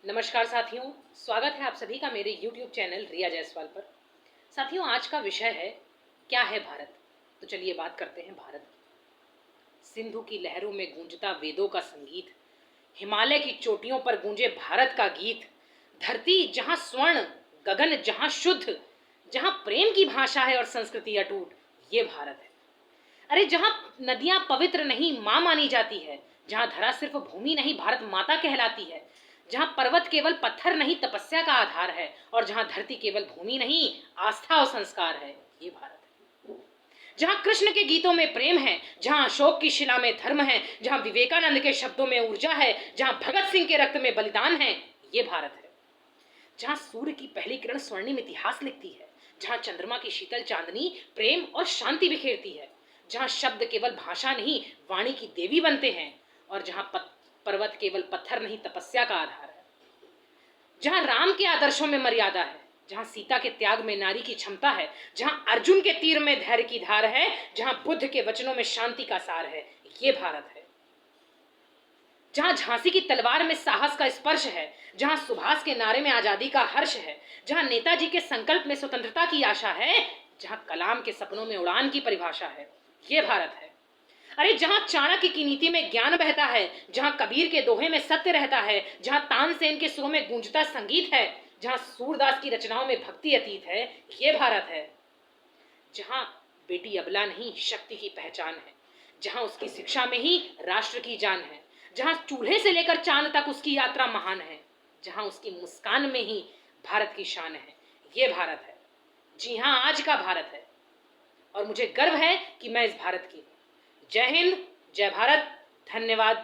नमस्कार साथियों, स्वागत है आप सभी का मेरे YouTube चैनल रिया जायसवाल पर। साथियों, आज का विषय है क्या है भारत। तो चलिए बात करते हैं भारत की। सिंधु की लहरों में गूंजता वेदों का संगीत, हिमालय की चोटियों पर गूंजे भारत का गीत। धरती जहाँ स्वर्ण, गगन जहाँ शुद्ध, जहाँ प्रेम की भाषा है और संस्कृति अटूट, ये भारत है। अरे जहाँ नदियां पवित्र नहीं माँ मानी जाती है, जहाँ धरा सिर्फ भूमि नहीं भारत माता कहलाती है, जहाँ पर्वत केवल पत्थर नहीं तपस्या का आधार है, और जहाँ धरती केवल भूमि नहीं आस्था और संस्कार है, ये भारत है। जहाँ कृष्ण के गीतों में प्रेम है, जहाँ अशोक की शिला में धर्म है, जहाँ विवेकानंद के शब्दों में ऊर्जा है, जहाँ भगत सिंह के रक्त में बलिदान है, ये भारत है। जहाँ सूर्य की पहली किरण स्वर्णिम इतिहास लिखती है, जहाँ चंद्रमा की शीतल चांदनी प्रेम और शांति बिखेरती है, जहाँ शब्द केवल भाषा नहीं वाणी की देवी बनते हैं, और जहाँ पर्वत केवल पत्थर नहीं तपस्या का आधार है। जहाँ राम के आदर्शों में मर्यादा है, जहाँ सीता के त्याग में नारी की क्षमता है, जहाँ अर्जुन के तीर में धैर्य की धार है, जहाँ बुद्ध के वचनों में शांति का सार है, ये भारत है। जहाँ झांसी की तलवार में साहस का स्पर्श है, जहाँ सुभाष के नारे में आजादी का हर्ष है, जहाँ नेताजी के संकल्प में स्वतंत्रता की आशा है, जहाँ कलाम के सपनों में उड़ान की परिभाषा है, ये भारत है। अरे जहाँ चाणक्य की नीति में ज्ञान बहता है, जहाँ कबीर के दोहे में सत्य रहता है, जहाँ तानसेन के सुरों में गूंजता संगीत है, जहाँ सूरदास की रचनाओं में भक्ति अतीत है, ये भारत है। जहाँ बेटी अबला नहीं शक्ति की पहचान है, जहाँ उसकी शिक्षा में ही राष्ट्र की जान है, जहाँ चूल्हे से लेकर चांद तक उसकी यात्रा महान है, जहाँ उसकी मुस्कान में ही भारत की शान है, ये भारत है। जी हाँ, आज का भारत है, और मुझे गर्व है कि मैं इस भारत की हूँ। जय हिंद, जय भारत, धन्यवाद।